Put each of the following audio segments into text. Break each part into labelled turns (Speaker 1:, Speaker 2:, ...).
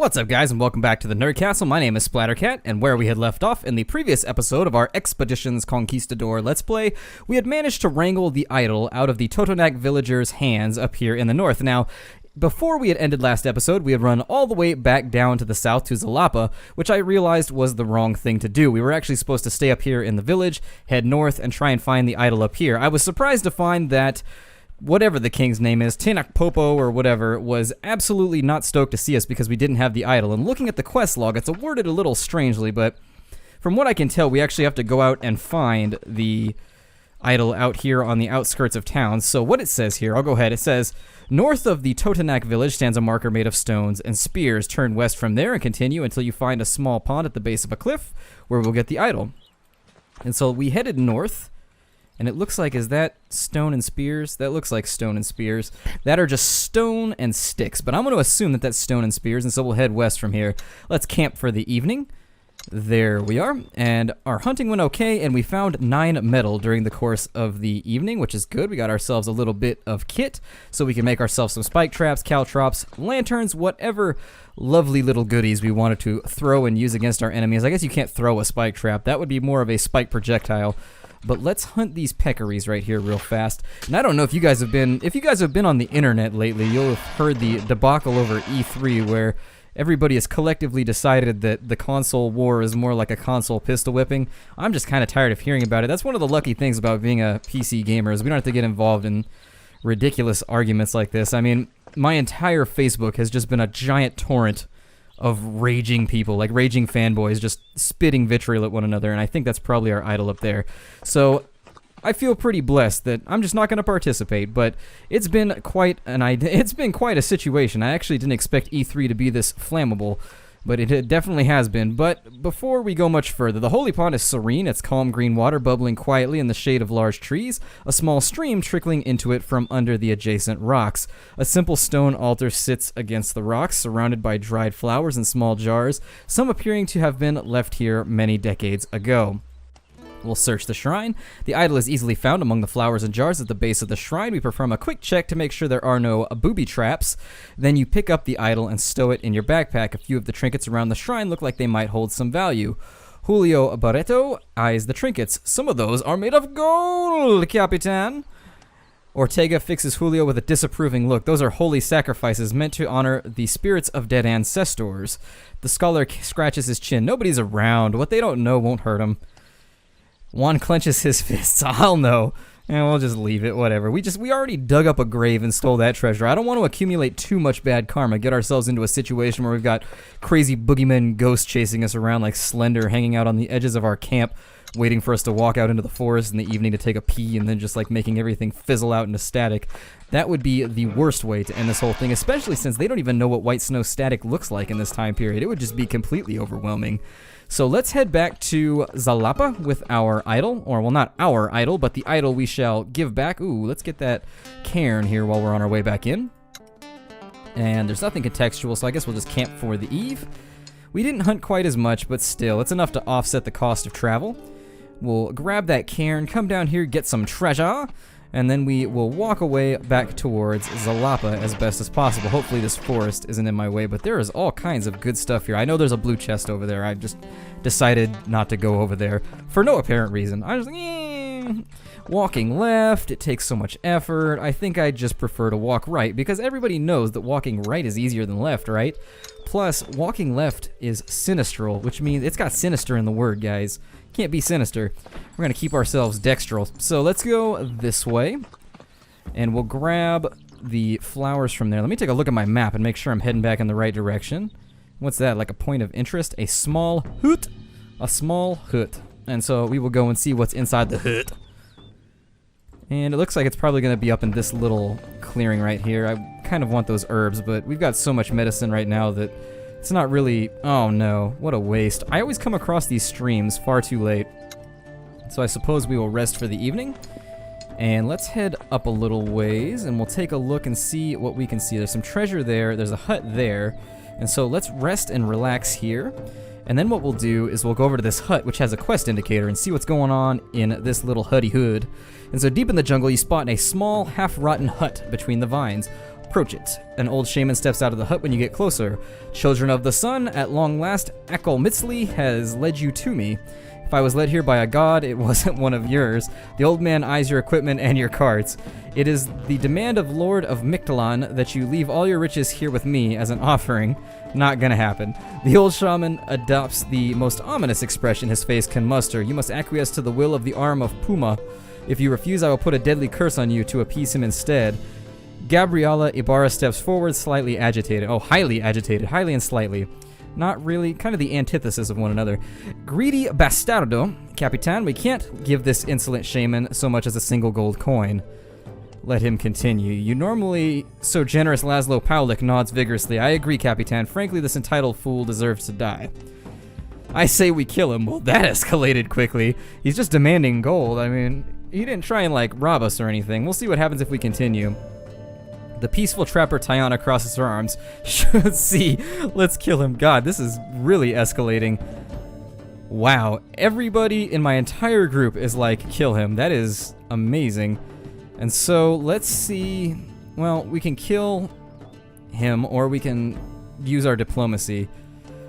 Speaker 1: What's up, guys, and welcome back to the Nerd Castle. My name is Splattercat, and where we had left off in the previous episode of our Expeditions Conquistador Let's Play, we had managed to wrangle the idol out of the Totonac villagers' hands up here in the north. Now, before we had ended last episode, we had run all the way back down to the south to Zalapa, which I realized was the wrong thing to do. We were actually supposed to stay up here in the village, head north, and try and find the idol up here. I was surprised to find that whatever the king's name is, Tinak Popo or whatever, was absolutely not stoked to see us because we didn't have the idol. And looking at the quest log, it's worded a little strangely, but from what I can tell, we actually have to go out and find the idol out here on the outskirts of town. So what it says here, I'll go ahead. It says, north of the Totonac village stands a marker made of stones and spears. Turn west from there and continue until you find a small pond at the base of a cliff where we'll get the idol. And so we headed north. And it looks like, is that stone and spears? That looks like stone and spears. That are just stone and sticks. But I'm going to assume that that's stone and spears, and so we'll head west from here. Let's camp for the evening. There we are. And our hunting went okay, and we found 9 metal during the course of the evening, which is good. We got ourselves a little bit of kit, so we can make ourselves some spike traps, caltrops, lanterns, whatever lovely little goodies we wanted to throw and use against our enemies. I guess you can't throw a spike trap. That would be more of a spike projectile. But let's hunt these peccaries right here real fast. And I don't know if you guys have been on the internet lately, you'll have heard the debacle over E3 where everybody has collectively decided that the console war is more like a console pistol whipping. I'm just kind of tired of hearing about it. That's one of the lucky things about being a PC gamer is we don't have to get involved in ridiculous arguments like this. I mean, my entire Facebook has just been a giant torrent of raging people, like raging fanboys, just spitting vitriol at one another, and I think that's probably our idol up there. So I feel pretty blessed that I'm just not going to participate, but it's been quite a situation. I actually didn't expect E3 to be this flammable, but it definitely has been. But before we go much further, the holy pond is serene. It's calm green water bubbling quietly in the shade of large trees, a small stream trickling into it from under the adjacent rocks. A simple stone altar sits against the rocks, surrounded by dried flowers in small jars, some appearing to have been left here many decades ago. We'll search the shrine. The idol is easily found among the flowers and jars at the base of the shrine. We perform a quick check to make sure there are no booby traps. Then you pick up the idol and stow it in your backpack. A few of the trinkets around the shrine look like they might hold some value. Julio Barreto eyes the trinkets. Some of those are made of gold, Capitan. Ortega fixes Julio with a disapproving look. Those are holy sacrifices meant to honor the spirits of dead ancestors. The scholar scratches his chin. Nobody's around. What they don't know won't hurt him. Juan clenches his fists. I'll know. And we'll just leave it, whatever. We already dug up a grave and stole that treasure. I don't want to accumulate too much bad karma, get ourselves into a situation where we've got crazy boogeymen ghosts chasing us around like Slender, hanging out on the edges of our camp, waiting for us to walk out into the forest in the evening to take a pee, and then just like making everything fizzle out into static. That would be the worst way to end this whole thing, especially since they don't even know what white snow static looks like in this time period. It would just be completely overwhelming. So let's head back to Zalapa with our idol, or well, not our idol, but the idol we shall give back. Ooh, let's get that cairn here while we're on our way back in. And there's nothing contextual, so I guess we'll just camp for the eve. We didn't hunt quite as much, but still, it's enough to offset the cost of travel. We'll grab that cairn, come down here, get some treasure, and then we will walk away back towards Zalapa as best as possible. Hopefully this forest isn't in my way, but there is all kinds of good stuff here. I know there's a blue chest over there. I just decided not to go over there for no apparent reason. I was like, walking left, it takes so much effort. I think I just prefer to walk right, because everybody knows that walking right is easier than left, right? Plus, walking left is sinistral, which means it's got sinister in the word, guys. Can't be sinister. We're going to keep ourselves dextral. So let's go this way, and we'll grab the flowers from there. Let me take a look at my map and make sure I'm heading back in the right direction. What's that, like a point of interest? A small hut? A small hut. And so we will go and see what's inside the hut. And it looks like it's probably going to be up in this little clearing right here. I kind of want those herbs, but we've got so much medicine right now that it's not really... Oh no, what a waste. I always come across these streams far too late. So I suppose we will rest for the evening. And let's head up a little ways, and we'll take a look and see what we can see. There's some treasure there, there's a hut there. And so let's rest and relax here. And then what we'll do is we'll go over to this hut, which has a quest indicator, and see what's going on in this little hutty hood. And so deep in the jungle, you spot a small, half-rotten hut between the vines. Approach it. An old shaman steps out of the hut when you get closer. Children of the sun, at long last, Akol Mitzli has led you to me. If I was led here by a god, it wasn't one of yours. The old man eyes your equipment and your carts. It is the demand of Lord of Mictlan that you leave all your riches here with me as an offering. Not gonna happen. The old shaman adopts the most ominous expression his face can muster. You must acquiesce to the will of the arm of Puma. If you refuse, I will put a deadly curse on you to appease him instead. Gabriela Ibarra steps forward, slightly agitated. Oh, highly agitated. Highly and slightly. Not really, kind of the antithesis of one another. Greedy bastardo, Capitan, we can't give this insolent shaman so much as a single gold coin. Let him continue. You normally so generous Laszlo Paulik nods vigorously. I agree, Capitan. Frankly, this entitled fool deserves to die. I say we kill him. Well, that escalated quickly. He's just demanding gold. I mean, he didn't try and, like, rob us or anything. We'll see what happens if we continue. The peaceful trapper Tayana crosses her arms. Should see. Let's kill him. God, this is really escalating. Wow. Everybody in my entire group is like, kill him. That is amazing. And so, let's see. Well, we can kill him, or we can use our diplomacy.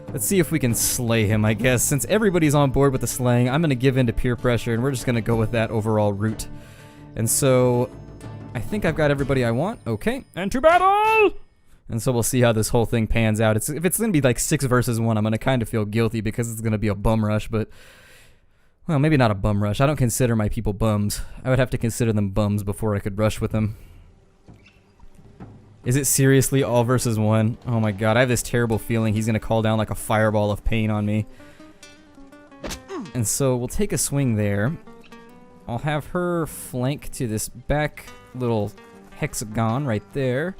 Speaker 1: Let's see if we can slay him, I guess. Since everybody's on board with the slaying, I'm going to give in to peer pressure, and we're just going to go with that overall route. And so, I think I've got everybody I want. Okay, and to battle! And so we'll see how this whole thing pans out. If it's going to be like 6 versus 1, I'm going to kind of feel guilty because it's going to be a bum rush, but... Well, maybe not a bum rush. I don't consider my people bums. I would have to consider them bums before I could rush with them. Is it seriously all versus 1? Oh my god, I have this terrible feeling he's going to call down like a fireball of pain on me. And so we'll take a swing there. I'll have her flank to this back little hexagon right there.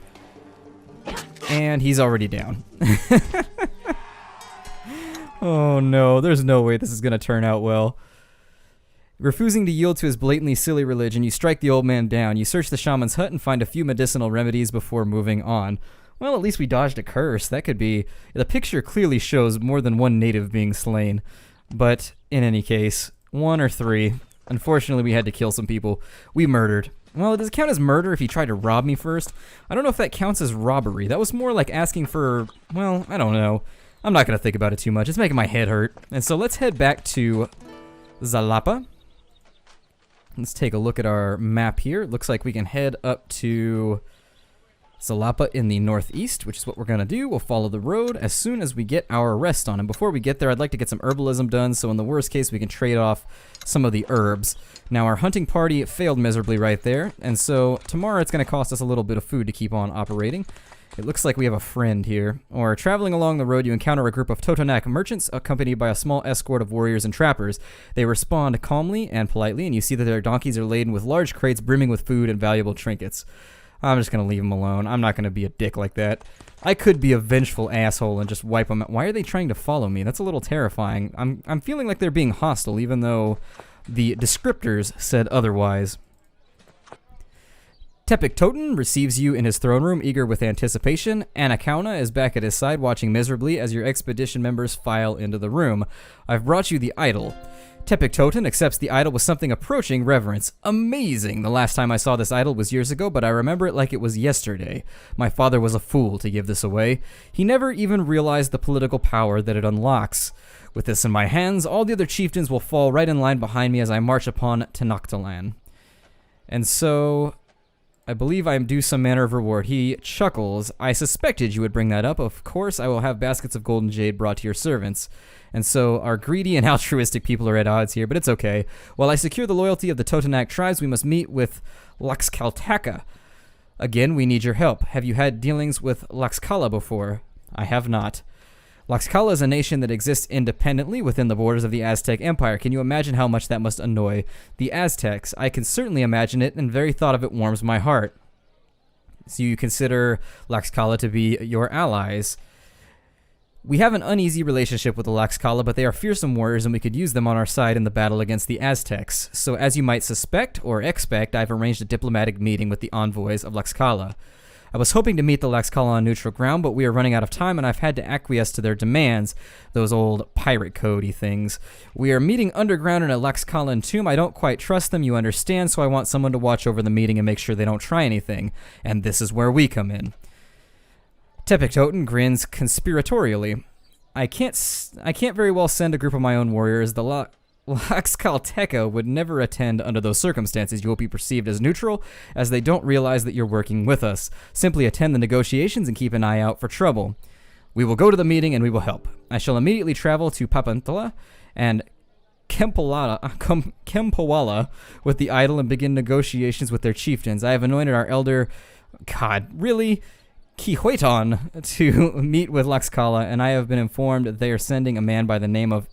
Speaker 1: And he's already down. Oh no, there's no way this is going to turn out well. Refusing to yield to his blatantly silly religion, you strike the old man down. You search the shaman's hut and find a few medicinal remedies before moving on. Well, at least we dodged a curse. That could be... The picture clearly shows more than one native being slain. But, in any case, 1 or 3. Unfortunately, we had to kill some people. We murdered. Well, does it count as murder if he tried to rob me first? I don't know if that counts as robbery. That was more like asking for... Well, I don't know. I'm not going to think about it too much. It's making my head hurt. And so let's head back to Zalapa. Let's take a look at our map here. It looks like we can head up to Zalapa in the northeast, which is what we're going to do. We'll follow the road as soon as we get our rest on. And before we get there, I'd like to get some herbalism done, so in the worst case, we can trade off some of the herbs. Now, our hunting party failed miserably right there, and so tomorrow it's going to cost us a little bit of food to keep on operating. It looks like we have a friend here. Or traveling along the road, you encounter a group of Totonac merchants accompanied by a small escort of warriors and trappers. They respond calmly and politely, and you see that their donkeys are laden with large crates brimming with food and valuable trinkets. I'm just going to leave them alone. I'm not going to be a dick like that. I could be a vengeful asshole and just wipe them out. Why are they trying to follow me? That's a little terrifying. I'm feeling like they're being hostile, even though the descriptors said otherwise. Tepik Toten receives you in his throne room, eager with anticipation. Anakauna is back at his side, watching miserably as your expedition members file into the room. I've brought you the idol. Tepik Toten accepts the idol with something approaching reverence. Amazing! The last time I saw this idol was years ago, but I remember it like it was yesterday. My father was a fool to give this away. He never even realized the political power that it unlocks. With this in my hands, all the other chieftains will fall right in line behind me as I march upon Tenoctilan. And so... I believe I am due some manner of reward. He chuckles. I suspected you would bring that up. Of course, I will have baskets of golden jade brought to your servants. And so our greedy and altruistic people are at odds here, but it's okay. While I secure the loyalty of the Totonac tribes, we must meet with Laxkaltaka. Again, we need your help. Have you had dealings with Laxkala before? I have not. Laxkala is a nation that exists independently within the borders of the Aztec Empire. Can you imagine how much that must annoy the Aztecs? I can certainly imagine it, and the very thought of it warms my heart. So you consider Laxkala to be your allies. We have an uneasy relationship with the Laxkala, but they are fearsome warriors, and we could use them on our side in the battle against the Aztecs. So as you might suspect or expect, I've arranged a diplomatic meeting with the envoys of Laxkala. I was hoping to meet the Laxcala on neutral ground, but we are running out of time and I've had to acquiesce to their demands, those old pirate codey things. We are meeting underground in a Laxcalan tomb. I don't quite trust them, you understand, so I want someone to watch over the meeting and make sure they don't try anything. And this is where we come in. Tepiktoten grins conspiratorially. I can't very well send a group of my own warriors. The Laxcalteca would never attend under those circumstances. You will be perceived as neutral, as they don't realize that you're working with us. Simply attend the negotiations and keep an eye out for trouble. We will go to the meeting and we will help. I shall immediately travel to Papantala and Kempawala with the idol and begin negotiations with their chieftains. I have anointed our elder, Kihueton, to meet with Laxcala, and I have been informed that they are sending a man by the name of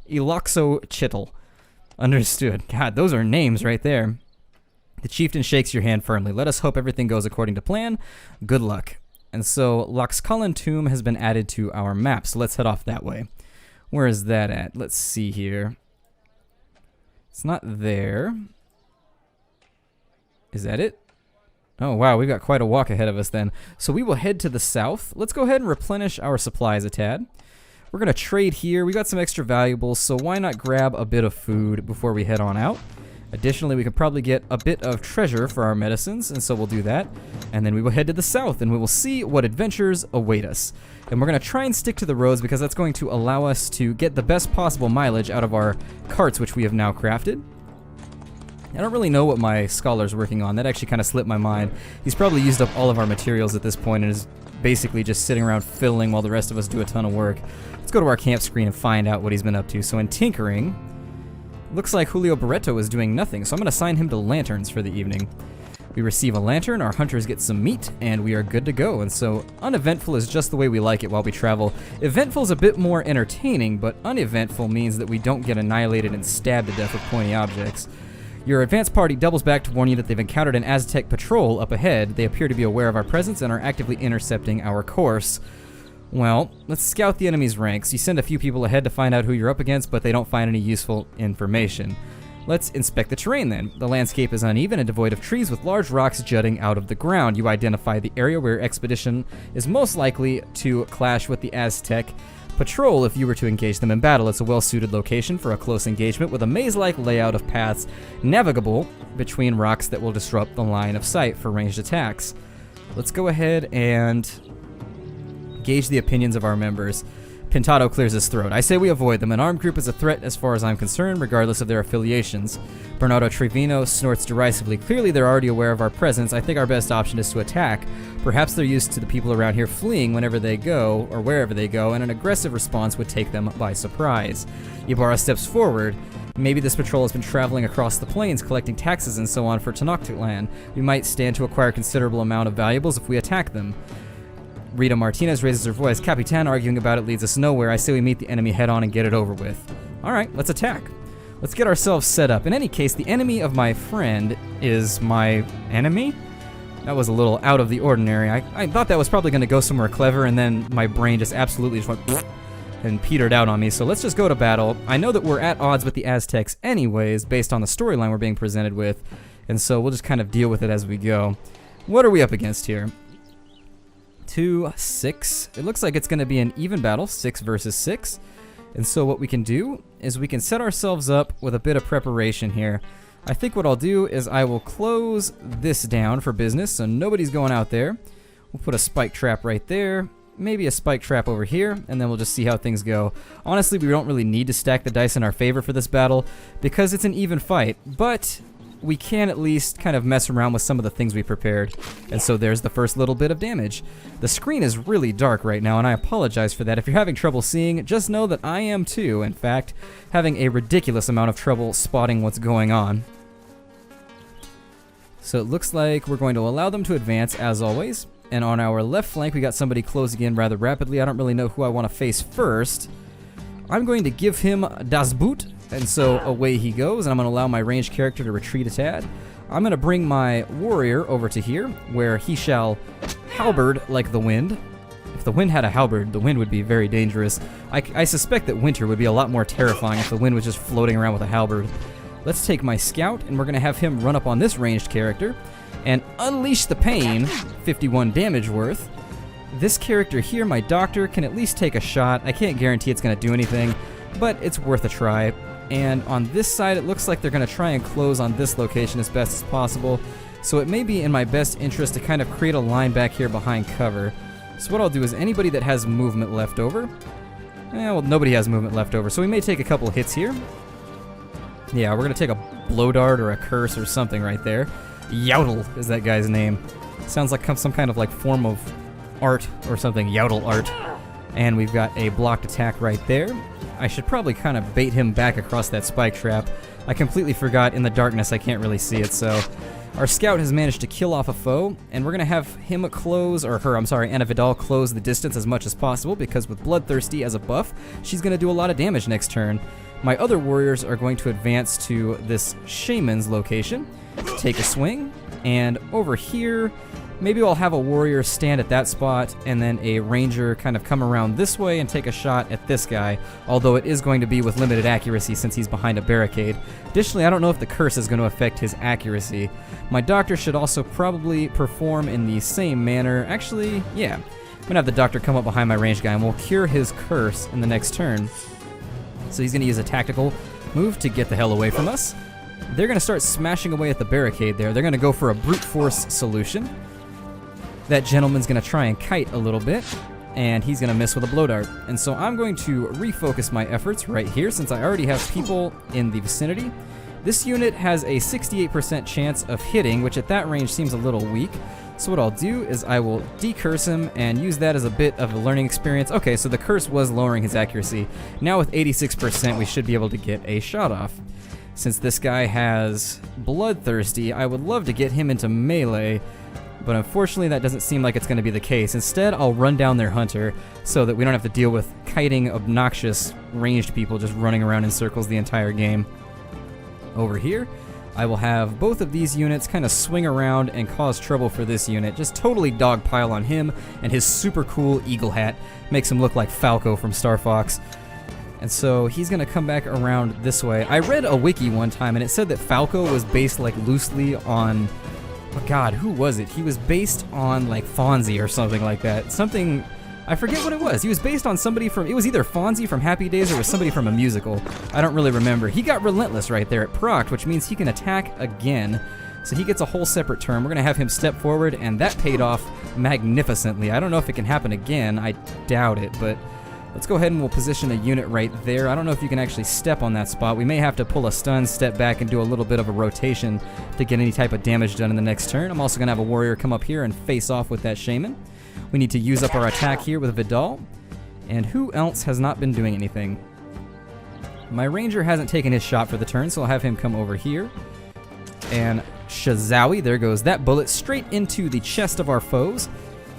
Speaker 1: Eloxo Chittle. Understood. God, those are names right there. The chieftain shakes your hand firmly. Let us hope everything goes according to plan. Good luck. And so Laxcalan Tomb has been added to our map, so let's head off that way. Where is that at? Let's see here. It's not there. Is that it? Oh, wow, we've got quite a walk ahead of us then. So we will head to the south. Let's go ahead and replenish our supplies a tad. We're going to trade here. We got some extra valuables, so why not grab a bit of food before we head on out? Additionally, we could probably get a bit of treasure for our medicines, and so we'll do that. And then we will head to the south, and we will see what adventures await us. And we're going to try and stick to the roads because that's going to allow us to get the best possible mileage out of our carts, which we have now crafted. I don't really know what my scholar's working on. That actually kind of slipped my mind. He's probably used up all of our materials at this point and is basically just sitting around fiddling while the rest of us do a ton of work. Let's go to our camp screen and find out what he's been up to. So in tinkering, looks like Julio Barreto is doing nothing, so I'm going to assign him to lanterns for the evening. We receive a lantern, our hunters get some meat, and we are good to go. And so uneventful is just the way we like it while we travel. Eventful is a bit more entertaining, but uneventful means that we don't get annihilated and stabbed to death with pointy objects. Your advance party doubles back to warn you that they've encountered an Aztec patrol up ahead. They appear to be aware of our presence and are actively intercepting our course. Well, let's scout the enemy's ranks. You send a few people ahead to find out who you're up against, but they don't find any useful information. Let's inspect the terrain then. The landscape is uneven and devoid of trees with large rocks jutting out of the ground. You identify the area where your expedition is most likely to clash with the Aztec patrol if you were to engage them in battle. It's a well-suited location for a close engagement with a maze-like layout of paths navigable between rocks that will disrupt the line of sight for ranged attacks. Let's go ahead and gauge the opinions of our members. Pintado clears his throat. I say we avoid them. An armed group is a threat as far as I'm concerned, regardless of their affiliations. Bernardo Trevino snorts derisively. Clearly they're already aware of our presence. I think our best option is to attack. Perhaps they're used to the people around here fleeing whenever they go, or wherever they go, and an aggressive response would take them by surprise. Ibarra steps forward. Maybe this patrol has been traveling across the plains, collecting taxes and so on for Tenochtitlan. We might stand to acquire a considerable amount of valuables if we attack them. Rita Martinez raises her voice. Capitan, arguing about it leads us nowhere. I say we meet the enemy head on and get it over with. Alright, let's attack. Let's get ourselves set up. In any case, the enemy of my friend is my enemy? That was a little out of the ordinary. I thought that was probably going to go somewhere clever, and then my brain just absolutely just went and petered out on me. So let's just go to battle. I know that we're at odds with the Aztecs anyways, based on the storyline we're being presented with, and so we'll just kind of deal with it as we go. What are we up against here? 2, 6. It looks like it's going to be an even battle, 6 versus 6. And so what we can do is we can set ourselves up with a bit of preparation here. I think what I'll do is I will close this down for business, so nobody's going out there. We'll put a spike trap right there, maybe a spike trap over here, and then we'll just see how things go. Honestly, we don't really need to stack the dice in our favor for this battle because it's an even fight, but we can at least kind of mess around with some of the things we prepared. And so there's the first little bit of damage. The screen is really dark right now, and I apologize for that. If you're having trouble seeing, just know that I am too. In fact, having a ridiculous amount of trouble spotting what's going on. So it looks like we're going to allow them to advance as always. And on our left flank, we got somebody closing in rather rapidly. I don't really know who I want to face first. I'm going to give him Das Boot. And so away he goes, and I'm going to allow my ranged character to retreat a tad. I'm going to bring my warrior over to here, where he shall halberd like the wind. If the wind had a halberd, the wind would be very dangerous. I suspect that winter would be a lot more terrifying if the wind was just floating around with a halberd. Let's take my scout, and we're going to have him run up on this ranged character. and unleash the pain, 51 damage worth. This character here, my doctor, can at least take a shot. I can't guarantee it's going to do anything, but it's worth a try. And on this side, it looks like they're going to try and close on this location as best as possible. So it may be in my best interest to kind of create a line back here behind cover. So what I'll do is anybody that has movement left over, well, nobody has movement left over, so we may take a couple hits here. Yeah, we're going to take a blow dart or a curse or something right there. Yowdle is that guy's name. Sounds like some kind of like form of art or something, Yowdle art. And we've got a blocked attack right there. I should probably kind of bait him back across that spike trap. I completely forgot in the darkness I can't really see it, so... Our scout has managed to kill off a foe, and we're going to have him close, or her, I'm sorry, Anna Vidal close the distance as much as possible, because with Bloodthirsty as a buff, she's going to do a lot of damage next turn. My other warriors are going to advance to this shaman's location, take a swing, and over here, maybe I'll have a warrior stand at that spot, and then a ranger kind of come around this way and take a shot at this guy, although it is going to be with limited accuracy since he's behind a barricade. Additionally, I don't know if the curse is going to affect his accuracy. My doctor should also probably perform in the same manner. Actually, yeah. I'm going to have the doctor come up behind my ranged guy, and we'll cure his curse in the next turn. So he's going to use a tactical move to get the hell away from us. They're going to start smashing away at the barricade there. They're going to go for a brute force solution. That gentleman's going to try and kite a little bit, and he's going to miss with a blow dart. And so I'm going to refocus my efforts right here since I already have people in the vicinity. This unit has a 68% chance of hitting, which at that range seems a little weak. So what I'll do is I will decurse him and use that as a bit of a learning experience. Okay, so the curse was lowering his accuracy. Now with 86%, we should be able to get a shot off. Since this guy has Bloodthirsty, I would love to get him into melee, but unfortunately that doesn't seem like it's going to be the case. Instead, I'll run down their hunter so that we don't have to deal with kiting obnoxious ranged people just running around in circles the entire game. Over here, I will have both of these units kind of swing around and cause trouble for this unit. Just totally dogpile on him and his super cool eagle hat. Makes him look like Falco from Star Fox. And so he's going to come back around this way. I read a wiki one time and it said that Falco was based like loosely on... Oh god, who was it? He was based on like Fonzie or something like that. Something... I forget what it was. He was based on somebody from... It was either Fonzie from Happy Days or it was somebody from a musical. I don't really remember. He got Relentless right there at proc, which means he can attack again. So he gets a whole separate turn. We're going to have him step forward, and that paid off magnificently. I don't know if it can happen again. I doubt it, but let's go ahead and we'll position a unit right there. I don't know if you can actually step on that spot. We may have to pull a stun, step back, and do a little bit of a rotation to get any type of damage done in the next turn. I'm also going to have a warrior come up here and face off with that shaman. We need to use up our attack here with Vidal. And who else has not been doing anything? My ranger hasn't taken his shot for the turn, so I'll have him come over here. And Shazowie, there goes that bullet straight into the chest of our foes.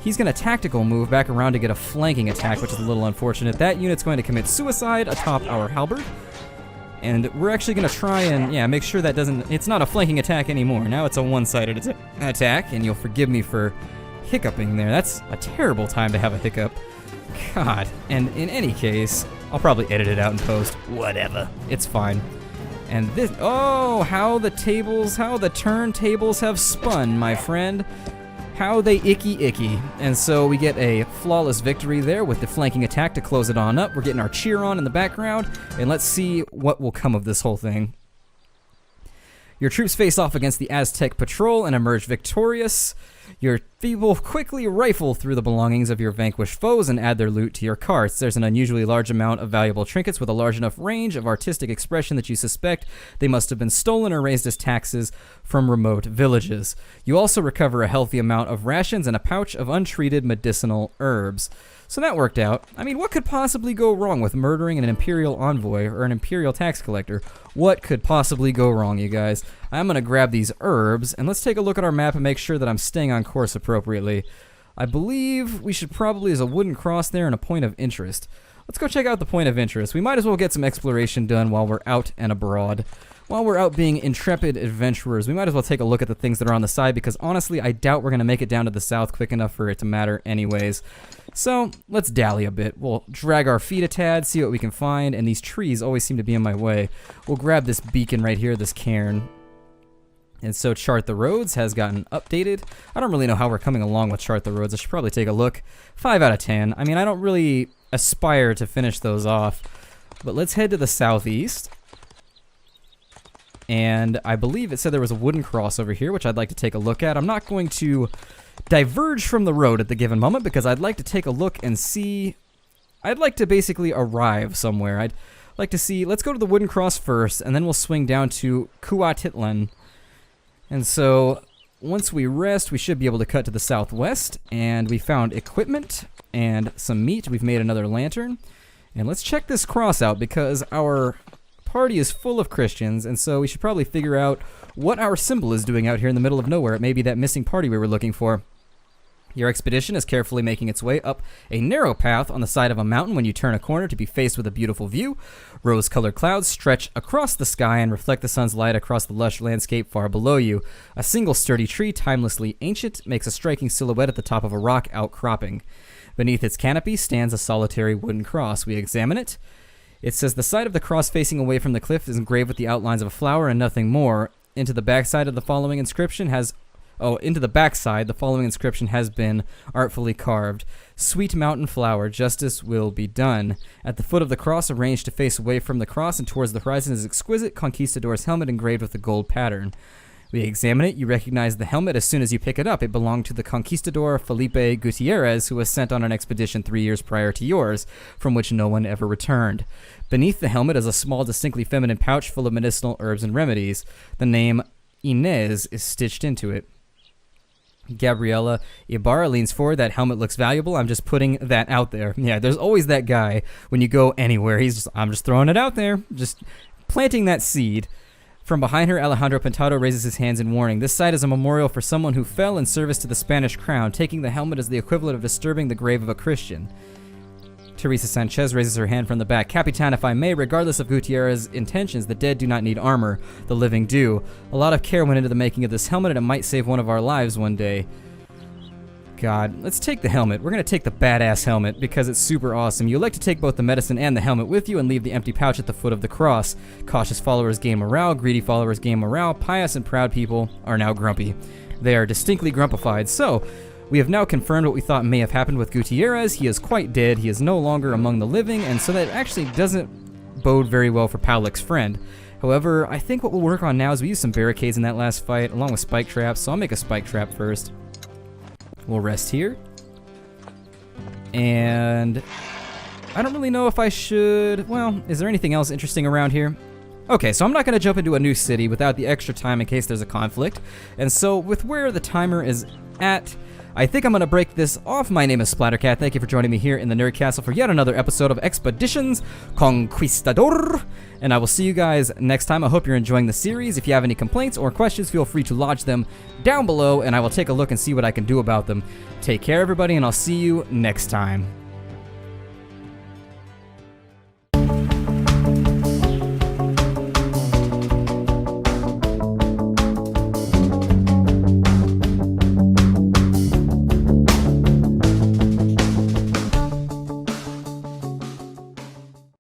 Speaker 1: He's going to tactical move back around to get a flanking attack, which is a little unfortunate. That unit's going to commit suicide atop our halberd. And we're actually going to try and, yeah, make sure that doesn't... It's not a flanking attack anymore. Now it's a one-sided attack, and you'll forgive me for hiccuping there. That's a terrible time to have a hiccup. God. And in any case, I'll probably edit it out in post. Whatever. It's fine. And this... Oh, how the turntables have spun, my friend. How they icky. And so we get a flawless victory there with the flanking attack to close it on up. We're getting our cheer on in the background, and let's see what will come of this whole thing. Your troops face off against the Aztec patrol and emerge victorious. Your people quickly rifle through the belongings of your vanquished foes and add their loot to your carts. There's an unusually large amount of valuable trinkets with a large enough range of artistic expression that you suspect they must have been stolen or raised as taxes from remote villages. You also recover a healthy amount of rations and a pouch of untreated medicinal herbs. So that worked out. I mean, what could possibly go wrong with murdering an Imperial envoy or an Imperial tax collector? What could possibly go wrong, you guys? I'm going to grab these herbs, and let's take a look at our map and make sure that I'm staying on course appropriately. I believe we should probably, as a wooden cross there, and a point of interest. Let's go check out the point of interest. We might as well get some exploration done while we're out and abroad. While we're out being intrepid adventurers, we might as well take a look at the things that are on the side, because honestly, I doubt we're going to make it down to the south quick enough for it to matter anyways. So, let's dally a bit. We'll drag our feet a tad, see what we can find, and these trees always seem to be in my way. We'll grab this beacon right here, this cairn. And so Chart the Roads has gotten updated. I don't really know how we're coming along with Chart the Roads. I should probably take a look. 5 out of 10. I mean, I don't really aspire to finish those off. But let's head to the southeast. And I believe it said there was a wooden cross over here, which I'd like to take a look at. I'm not going to diverge from the road at the given moment because I'd like to take a look and see. I'd like to basically arrive somewhere. I'd like to see. Let's go to the wooden cross first, and then we'll swing down to Kuatitlan. And so once we rest, we should be able to cut to the southwest. And we found equipment and some meat. We've made another lantern. And let's check this cross out because our party is full of Christians. And so we should probably figure out what our symbol is doing out here in the middle of nowhere. It may be that missing party we were looking for. Your expedition is carefully making its way up a narrow path on the side of a mountain when you turn a corner to be faced with a beautiful view. Rose-colored clouds stretch across the sky and reflect the sun's light across the lush landscape far below you. A single sturdy tree, timelessly ancient, makes a striking silhouette at the top of a rock outcropping. Beneath its canopy stands a solitary wooden cross. We examine it. It says the side of the cross facing away from the cliff is engraved with the outlines of a flower and nothing more. Into the backside of the following inscription has been artfully carved. Sweet mountain flower, justice will be done. At the foot of the cross, arranged to face away from the cross and towards the horizon, is exquisite Conquistador's helmet engraved with a gold pattern. We examine it. You recognize the helmet as soon as you pick it up. It belonged to the Conquistador Felipe Gutierrez, who was sent on an expedition 3 years prior to yours, from which no one ever returned. Beneath the helmet is a small, distinctly feminine pouch full of medicinal herbs and remedies. The name Inez is stitched into it. Gabriela Ibarra leans forward. That helmet looks valuable. I'm just putting that out there. Yeah, there's always that guy when you go anywhere. I'm just throwing it out there. Just planting that seed. From behind her, Alejandro Pintado raises his hands in warning. This site is a memorial for someone who fell in service to the Spanish crown. Taking the helmet is the equivalent of disturbing the grave of a Christian. Teresa Sanchez raises her hand from the back. Capitan, if I may, regardless of Gutierrez's intentions, the dead do not need armor. The living do. A lot of care went into the making of this helmet, and it might save one of our lives one day. God, let's take the helmet. We're going to take the badass helmet because it's super awesome. You elect to take both the medicine and the helmet with you and leave the empty pouch at the foot of the cross. Cautious followers gain morale, greedy followers gain morale, pious and proud people are now grumpy. They are distinctly grumpified. So, we have now confirmed what we thought may have happened with Gutierrez. He is quite dead. He is no longer among the living, and so that actually doesn't bode very well for Pavlik's friend. However, I think what we'll work on now is we used some barricades in that last fight, along with spike traps, so I'll make a spike trap first. We'll rest here. And I don't really know if I should. Well, is there anything else interesting around here? Okay, so I'm not going to jump into a new city without the extra time in case there's a conflict. And so with where the timer is at, I think I'm going to break this off. My name is Splattercat. Thank you for joining me here in the Nerd Castle for yet another episode of Expeditions Conquistador. And I will see you guys next time. I hope you're enjoying the series. If you have any complaints or questions, feel free to lodge them down below, and I will take a look and see what I can do about them. Take care, everybody, and I'll see you next time.